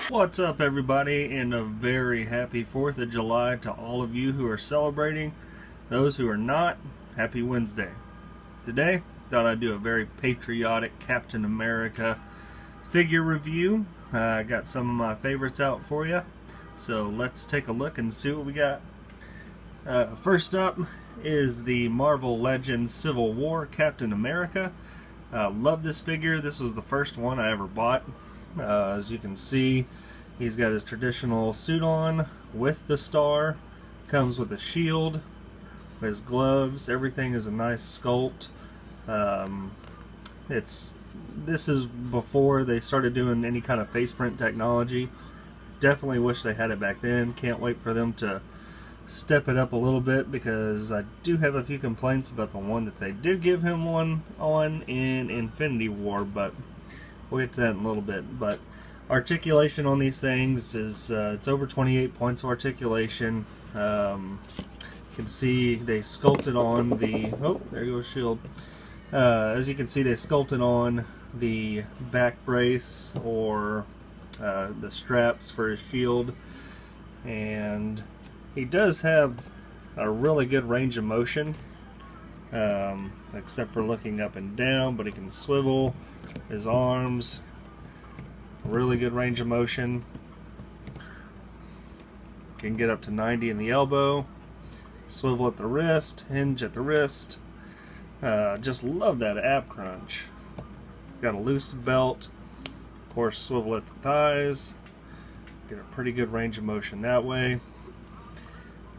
What's up, everybody, and a very happy 4th of July to all of you who are celebrating. Those who are not, happy Wednesday. Today, thought I'd do a very patriotic Captain America figure review. I got some of my favorites out for you, so let's take a look and see what we got. First up is the Marvel Legends Civil War Captain America. Love this figure. This was the first one I ever bought. As you can see, he's got his traditional suit on with the star, comes with a shield, his gloves, everything is a nice sculpt. This is before they started doing any kind of face print technology. Definitely wish they had it back then. Can't wait for them to step it up a little bit, because I do have a few complaints about the one that they did give him one on in Infinity War, but we'll get to that in a little bit. But articulation on these things is it's over 28 points of articulation. You can see they sculpted on the there goes shield. As you can see, they sculpted on the back brace or the straps for his shield, and he does have a really good range of motion, except for looking up and down, but he can swivel his arms, really good range of motion, can get up to 90 in the elbow, swivel at the wrist, hinge at the wrist. Just love that ab crunch. Got a loose belt, of course swivel at the thighs, get a pretty good range of motion that way.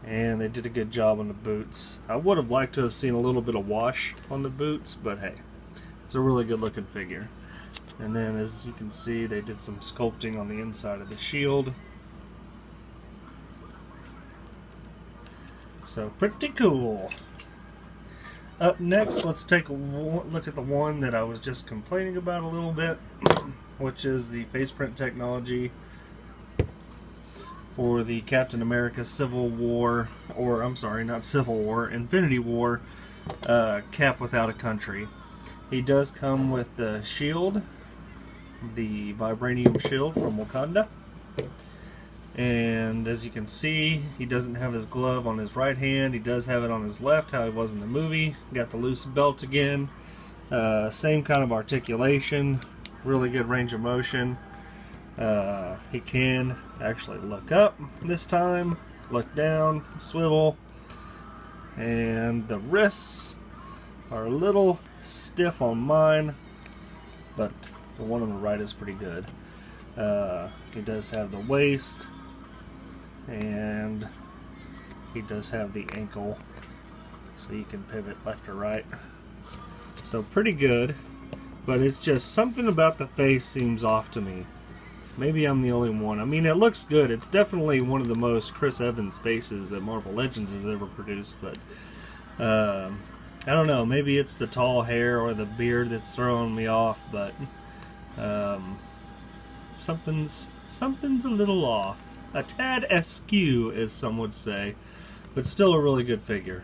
And they did a good job on the boots. I would have liked to have seen a little bit of wash on the boots, but hey, it's a really good looking figure. And then, as you can see, they did some sculpting on the inside of the shield. So pretty cool. Up next, let's take a look at the one that I was just complaining about a little bit, which is the face print technology for the Captain America Civil War, or I'm sorry, not Civil War, Infinity War Cap Without a Country. He does come with the shield, the vibranium shield from Wakanda. And as you can see, he doesn't have his glove on his right hand. He does have it on his left, how he was in the movie. Got the loose belt again. Same kind of articulation, really good range of motion. He can actually look up this time, look down, swivel, and the wrists are a little stiff on mine, but the one on the right is pretty good. He does have the waist, and he does have the ankle, so you can pivot left or right. So pretty good, but it's just something about the face seems off to me. Maybe I'm the only one. I mean, it looks good. It's definitely one of the most Chris Evans faces that Marvel Legends has ever produced, but I don't know. Maybe it's the tall hair or the beard that's throwing me off, but something's a little off. A tad askew, as some would say, but still a really good figure.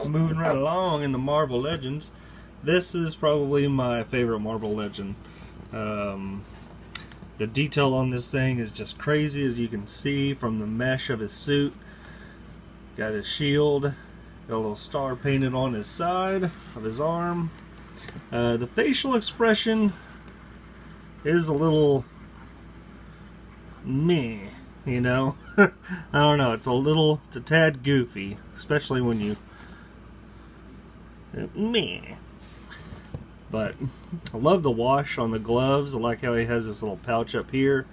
Moving right along in the Marvel Legends, this is probably my favorite Marvel Legend. The detail on this thing is just crazy, as you can see from the mesh of his suit. Got his shield, got a little star painted on his side of his arm. The facial expression is a little meh, you know? I don't know, it's a tad goofy, especially when you meh. But I love the wash on the gloves. I like how he has this little pouch up here.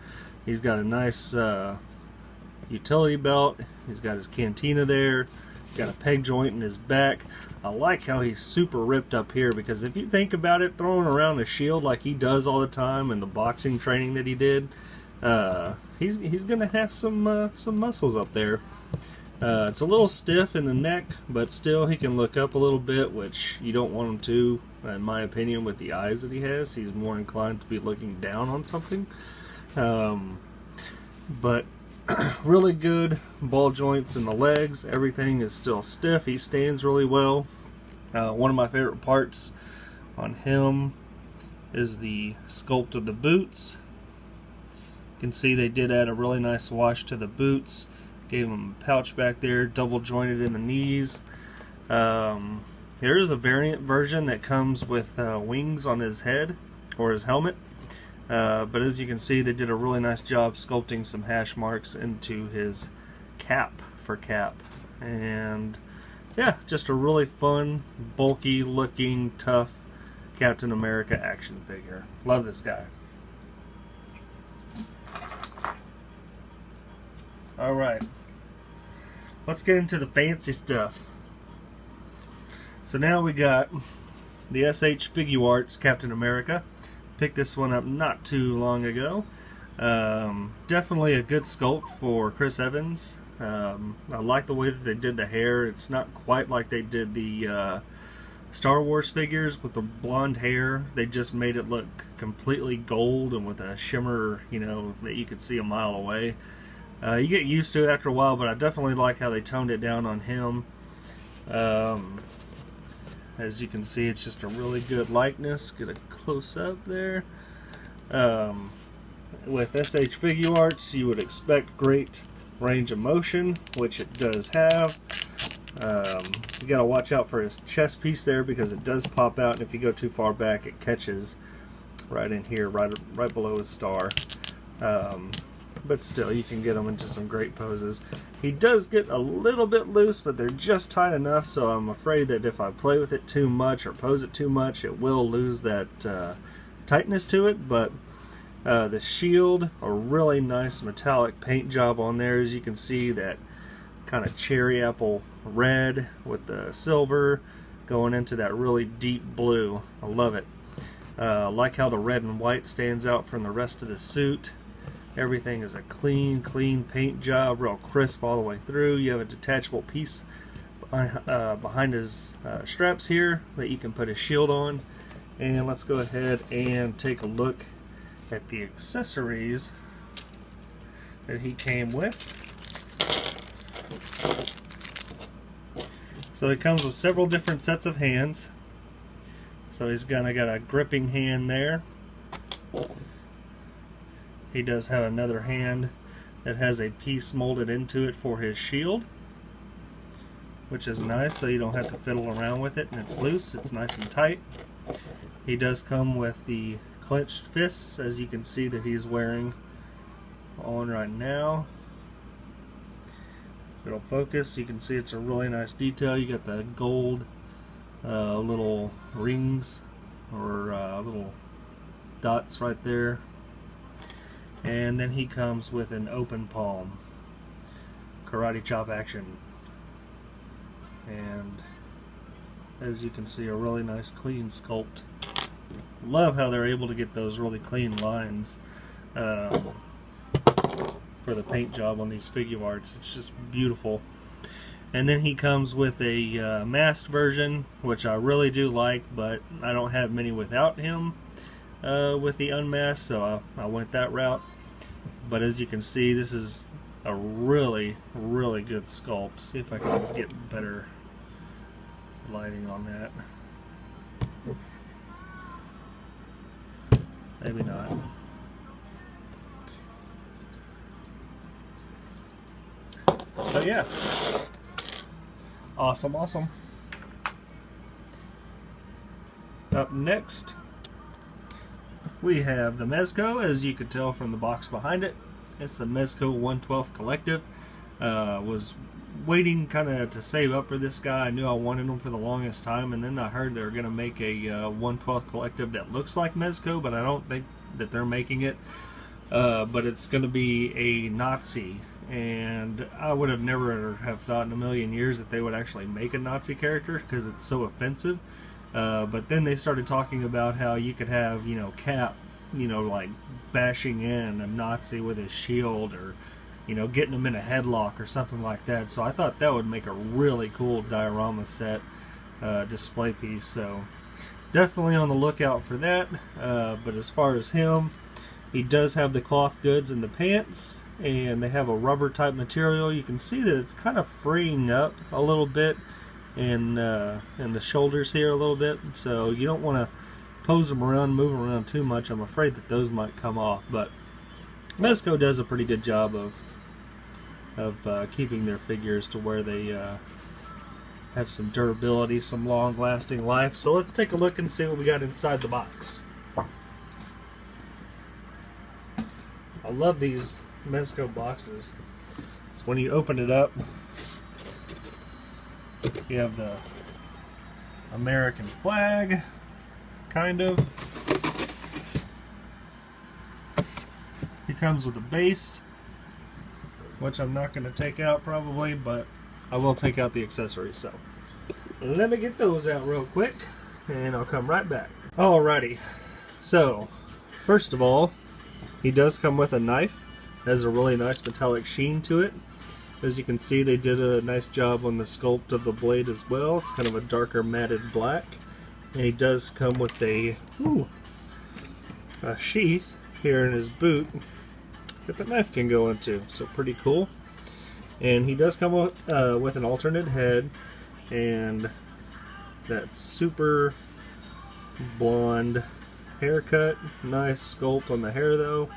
He's got a nice utility belt. He's got his cantina there. Got a peg joint in his back. I like how he's super ripped up here, because if you think about it, throwing around a shield like he does all the time in the boxing training that he did, he's gonna have some muscles up there. It's a little stiff in the neck, but still he can look up a little bit, which you don't want him to, in my opinion, with the eyes that he has. He's more inclined to be looking down on something. But really good ball joints in the legs. Everything is still stiff. He stands really well. One of my favorite parts on him is the sculpt of the boots. You can see they did add a really nice wash to the boots. Gave them a pouch back there, double jointed in the knees. There is a variant version that comes with wings on his head or his helmet. But as you can see, they did a really nice job sculpting some hash marks into his cap for Cap. And yeah, just a really fun, bulky looking, tough Captain America action figure. Love this guy. Alright, let's get into the fancy stuff. So now we got the SH Figuarts Captain America. Picked this one up not too long ago. Definitely a good sculpt for Chris Evans. I like the way that they did the hair. It's not quite like they did the Star Wars figures with the blonde hair. They just made it look completely gold and with a shimmer, you know, that you could see a mile away. You get used to it after a while, but I definitely like how they toned it down on him. As you can see, it's just a really good likeness. Get a close-up there. With SH Figuarts, you would expect great range of motion, which it does have. You gotta watch out for his chest piece there because it does pop out, and if you go too far back, it catches right in here, right below his star. But still, you can get him into some great poses. He does get a little bit loose, but they're just tight enough, so I'm afraid that if I play with it too much or pose it too much, it will lose that tightness to it. But the shield, a really nice metallic paint job on there. As you can see, that kind of cherry apple red with the silver going into that really deep blue. I love it. Like how the red and white stands out from the rest of the suit. Everything is a clean paint job, real crisp all the way through. You have a detachable piece behind his straps here that you can put his shield on. And let's go ahead and take a look at the accessories that he came with. So he comes with several different sets of hands. So he's got a gripping hand there. He does have another hand that has a piece molded into it for his shield, which is nice, so you don't have to fiddle around with it, and it's loose, it's nice and tight. He does come with the clenched fists, as you can see that he's wearing on right now. If it'll focus, you can see it's a really nice detail. You got the gold little rings or little dots right there. And then he comes with an open palm karate chop action, and as you can see, a really nice clean sculpt. Love how they're able to get those really clean lines for the paint job on these Figuarts. It's just beautiful. And then he comes with a masked version, which I really do like, but I don't have many without him. With the unmasked, so I went that route. But as you can see, this is a really good sculpt. See if I can get better lighting on that. Maybe not. So yeah, awesome. Up next, we have the Mezco, as you could tell from the box behind it. It's the Mezco 1/12 Collective. Was waiting kind of to save up for this guy. I knew I wanted him for the longest time, and then I heard they were going to make a 1/12 Collective that looks like Mezco, but I don't think that they're making it. But it's going to be a Nazi, and I would have never have thought in a million years that they would actually make a Nazi character because it's so offensive. But then they started talking about how you could have, you know, Cap, you know, like bashing in a Nazi with his shield, or, you know, getting him in a headlock or something like that. So I thought that would make a really cool diorama set display piece. So definitely on the lookout for that. But as far as him, he does have the cloth goods in the pants, and they have a rubber type material. You can see that it's kind of freeing up a little bit in the shoulders here a little bit, so you don't want to pose them around, move them around too much, I'm afraid that those might come off. But Mezco does a pretty good job of keeping their figures to where they have some durability, some long-lasting life. So let's take a look and see what we got inside the box. I love these Mezco boxes. So when you open it up, you have the American flag, kind of. He comes with a base, which I'm not going to take out probably, but I will take out the accessories. So let me get those out real quick and I'll come right back. Alrighty, so first of all, he does come with a knife. It has a really nice metallic sheen to it. As you can see, they did a nice job on the sculpt of the blade as well. It's kind of a darker matted black. And he does come with a sheath here in his boot that the knife can go into. So pretty cool. And he does come with an alternate head and that super blonde haircut. Nice sculpt on the hair though.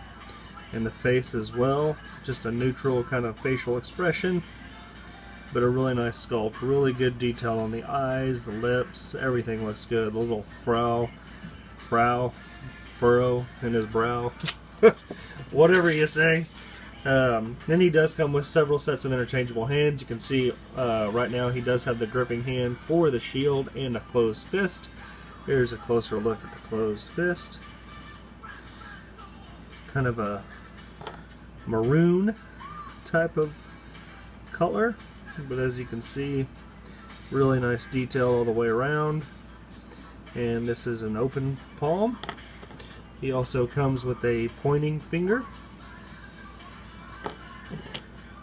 And the face as well. Just a neutral kind of facial expression, but a really nice sculpt. Really good detail on the eyes, the lips, everything looks good. The little furrow in his brow, whatever you say. Then he does come with several sets of interchangeable hands. You can see right now he does have the gripping hand for the shield and a closed fist. Here's a closer look at the closed fist. Kind of a maroon type of color, but as you can see, really nice detail all the way around. And this is an open palm. He also comes with a pointing finger,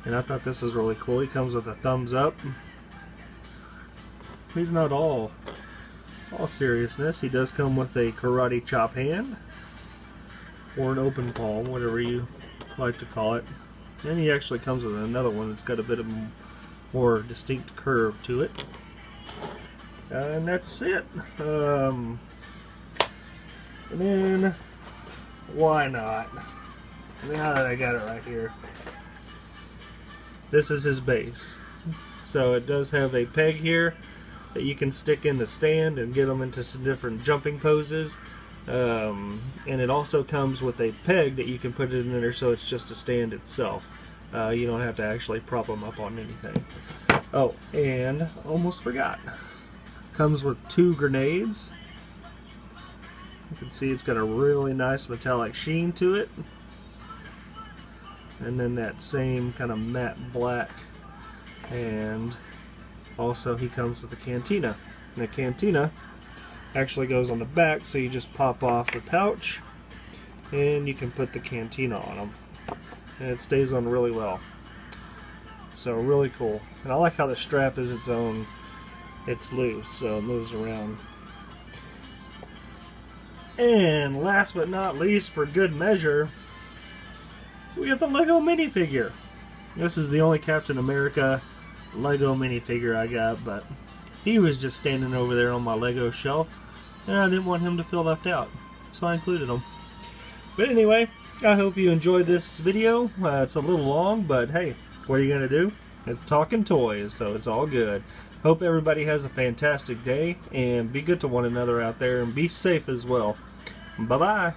and I thought this was really cool. He comes with a thumbs up. He's not all seriousness. He does come with a karate chop hand or an open palm, whatever you like to call it. And he actually comes with another one that's got a bit of more distinct curve to it. And that's it. And then, why not? Now that I got it right here, this is his base. So it does have a peg here that you can stick in the stand and get them into some different jumping poses. And it also comes with a peg that you can put it in there, so it's just a stand itself. You don't have to actually prop them up on anything. Oh, and almost forgot. Comes with 2 grenades. You can see it's got a really nice metallic sheen to it. And then that same kind of matte black. And also he comes with a cantina. And the cantina actually goes on the back, so you just pop off the pouch and you can put the cantina on them, and it stays on really well. So really cool. And I like how the strap is its own, it's loose, so it moves around. And last but not least, for good measure, we got the Lego minifigure. This is the only Captain America Lego minifigure I got, but he was just standing over there on my Lego shelf, and I didn't want him to feel left out, so I included him. But anyway, I hope you enjoyed this video. It's a little long, but hey, what are you going to do? It's talking toys, so it's all good. Hope everybody has a fantastic day, and be good to one another out there, and be safe as well. Bye-bye.